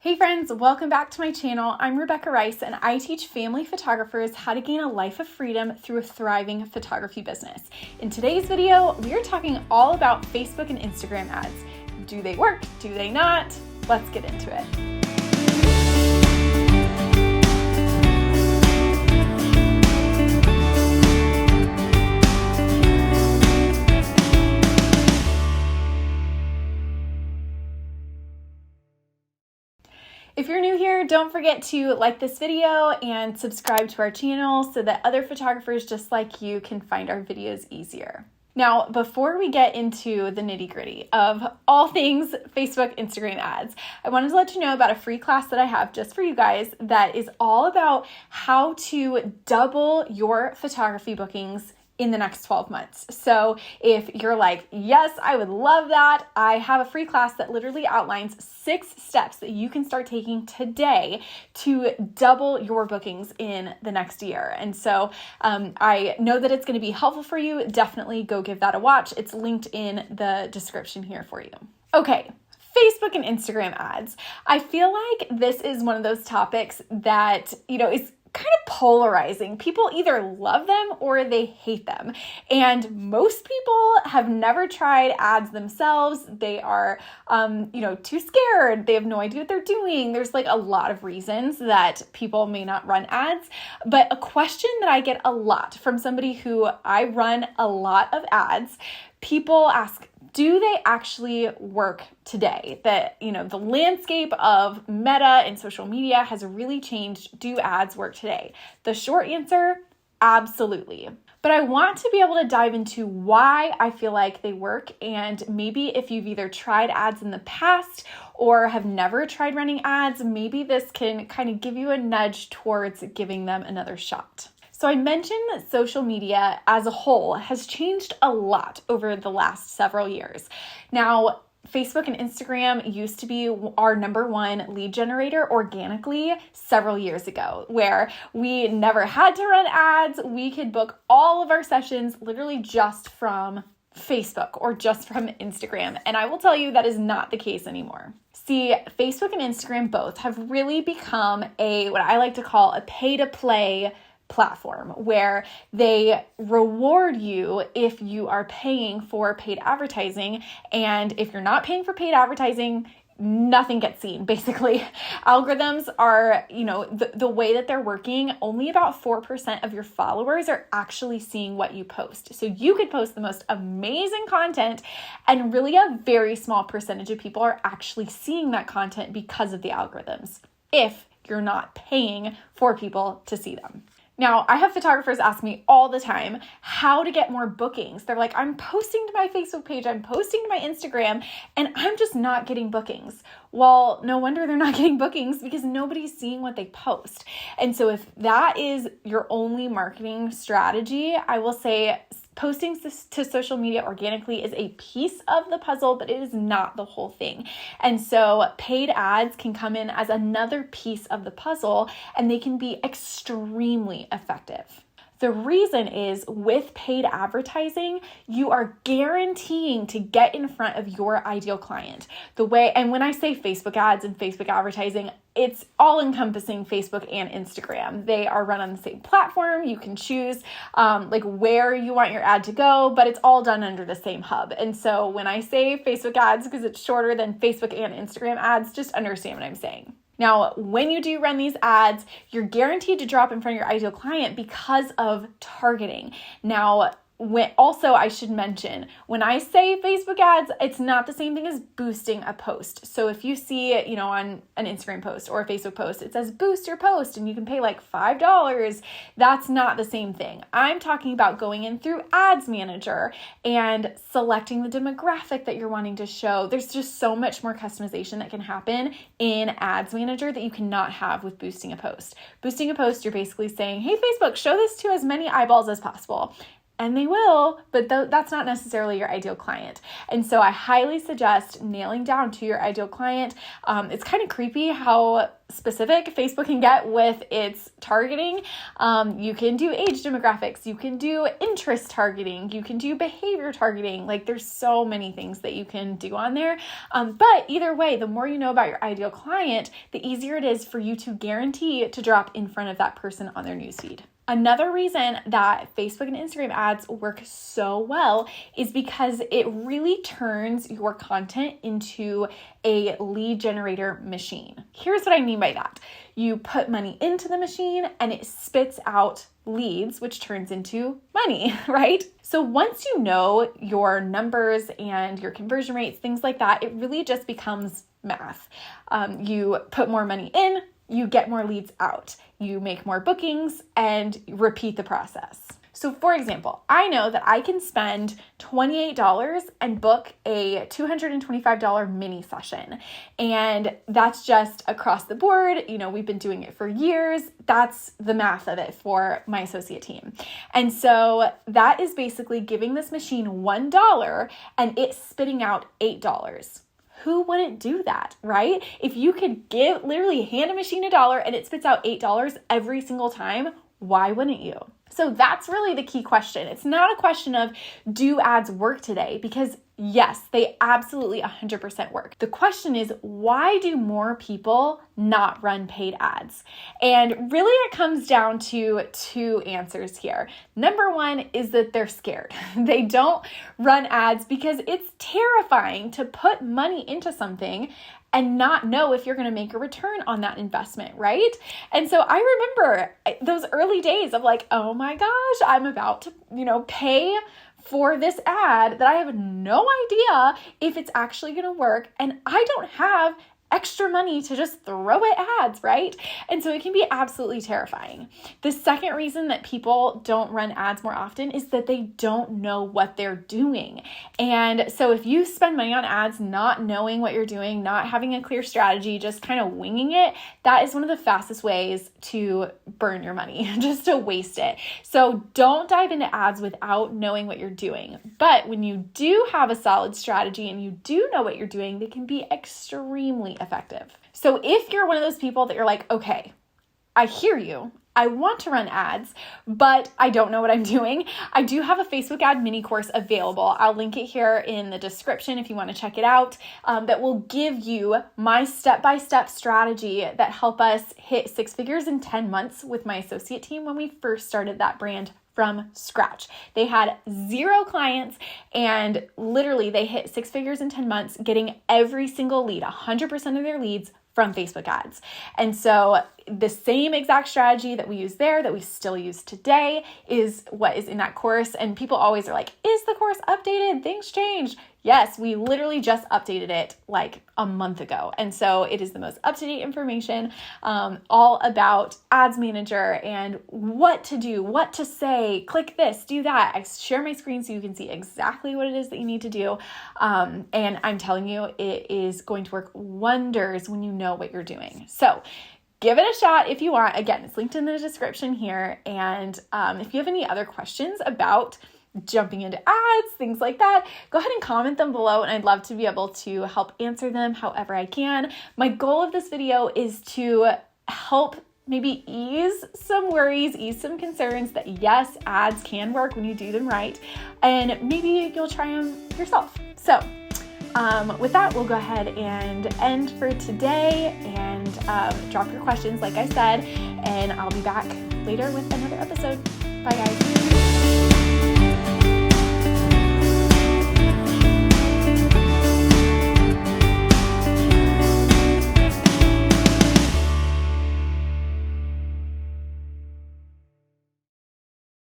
Hey friends, welcome back to my channel. I'm Rebecca Rice and I teach family photographers how to gain a life of freedom through a thriving photography business. In today's video, we are talking all about Facebook and Instagram ads. Do they work? Do they not? Let's get into it. If you're new here, don't forget to like this video and subscribe to our channel so that other photographers just like you can find our videos easier. Now, before we get into the nitty-gritty of all things Facebook, Instagram ads, I wanted to let you know about a free class that I have just for you guys that is all about how to double your photography bookings in the next 12 months. So if you're like, yes, I would love that, I have a free class that literally outlines 6 steps that you can start taking today to double your bookings in the next year. And so I know that it's going to be helpful for you. Definitely go give that a watch. It's linked in the description here for you. Okay. Facebook and Instagram ads. I feel like this is one of those topics that, is kind of polarizing. People either love them or they hate them. And most people have never tried ads themselves. They are, too scared. They have no idea what they're doing. There's like a lot of reasons that people may not run ads. But a question that I get a lot from somebody who I run a lot of ads, people ask, do they actually work today? That, the landscape of Meta and social media has really changed. Do ads work today? The short answer, absolutely. But I want to be able to dive into why I feel like they work, and maybe if you've either tried ads in the past or have never tried running ads, maybe this can kind of give you a nudge towards giving them another shot. So I mentioned that social media as a whole has changed a lot over the last several years. Now, Facebook and Instagram used to be our number one lead generator organically several years ago, where we never had to run ads. We could book all of our sessions literally just from Facebook or just from Instagram. And I will tell you that is not the case anymore. See, Facebook and Instagram both have really become what I like to call a pay-to-play platform, where they reward you if you are paying for paid advertising. And if you're not paying for paid advertising, nothing gets seen. Basically, algorithms are, the way that they're working, only about 4% of your followers are actually seeing what you post. So you could post the most amazing content and really a very small percentage of people are actually seeing that content because of the algorithms, if you're not paying for people to see them. Now, I have photographers ask me all the time how to get more bookings. They're like, I'm posting to my Facebook page, I'm posting to my Instagram, and I'm just not getting bookings. Well, no wonder they're not getting bookings, because nobody's seeing what they post. And so if that is your only marketing strategy, I will say posting to social media organically is a piece of the puzzle, but it is not the whole thing. And so paid ads can come in as another piece of the puzzle, and they can be extremely effective. The reason is, with paid advertising, you are guaranteeing to get in front of your ideal client. And when I say Facebook ads and Facebook advertising, it's all encompassing Facebook and Instagram. They are run on the same platform. You can choose where you want your ad to go, but it's all done under the same hub. And so when I say Facebook ads, because it's shorter than Facebook and Instagram ads, just understand what I'm saying. Now, when you do run these ads, you're guaranteed to drop in front of your ideal client because of targeting. Now, I should mention, when I say Facebook ads, it's not the same thing as boosting a post. So if you see, on an Instagram post or a Facebook post, it says boost your post and you can pay like $5. That's not the same thing. I'm talking about going in through Ads Manager and selecting the demographic that you're wanting to show. There's just so much more customization that can happen in Ads Manager that you cannot have with boosting a post. Boosting a post, you're basically saying, hey, Facebook, show this to as many eyeballs as possible. And they will, but that's not necessarily your ideal client. And so I highly suggest nailing down to your ideal client. It's kind of creepy how specific Facebook can get with its targeting. You can do age demographics, you can do interest targeting, you can do behavior targeting. Like there's so many things that you can do on there. But either way, the more you know about your ideal client, the easier it is for you to guarantee to drop in front of that person on their newsfeed. Another reason that Facebook and Instagram ads work so well is because it really turns your content into a lead generator machine. Here's what I mean by that. You put money into the machine and it spits out leads, which turns into money, right? So once you know your numbers and your conversion rates, things like that, it really just becomes math. You put more money in, you get more leads out, you make more bookings, and repeat the process. So for example, I know that I can spend $28 and book a $225 mini session. And that's just across the board. You know, we've been doing it for years. That's the math of it for my associate team. And so that is basically giving this machine $1 and it's spitting out $8. Who wouldn't do that, right? If you could literally hand a machine $1 and it spits out $8 every single time, why wouldn't you? So that's really the key question. It's not a question of, do ads work today? Because yes, they absolutely 100% work. The question is, why do more people not run paid ads? And really it comes down to two answers here. Number one is that they're scared. They don't run ads because it's terrifying to put money into something and not know if you're going to make a return on that investment, right? And so I remember those early days of like, oh my gosh, I'm about to, pay for this ad that I have no idea if it's actually going to work. And I don't have extra money to just throw at ads, right? And so it can be absolutely terrifying. The second reason that people don't run ads more often is that they don't know what they're doing. And so if you spend money on ads not knowing what you're doing, not having a clear strategy, just kind of winging it, that is one of the fastest ways to burn your money, just to waste it. So don't dive into ads without knowing what you're doing. But when you do have a solid strategy and you do know what you're doing, they can be extremely effective. So if you're one of those people that you're like, okay, I hear you, I want to run ads, but I don't know what I'm doing, I do have a Facebook ad mini course available. I'll link it here in the description if you want to check it out, that will give you my step-by-step strategy that help us hit 6 figures in 10 months with my associate team when we first started that brand from scratch. They had 0 clients and literally they hit 6 figures in 10 months, getting every single lead, 100% of their leads from Facebook ads. And so the same exact strategy that we use there, that we still use today, is what is in that course. And people always are like, is the course updated? Things changed. Yes, we literally just updated it like a month ago. And so it is the most up-to-date information, all about Ads Manager and what to do, what to say, click this, do that. I share my screen so you can see exactly what it is that you need to do. And I'm telling you, it is going to work wonders when you know what you're doing. So give it a shot if you want. Again, it's linked in the description here. And if you have any other questions about jumping into ads, things like that, go ahead and comment them below and I'd love to be able to help answer them however I can. My goal of this video is to help maybe ease some worries, ease some concerns that yes, ads can work when you do them right, and maybe you'll try them yourself. So with that, we'll go ahead and end for today and drop your questions like I said, and I'll be back later with another episode. Bye guys.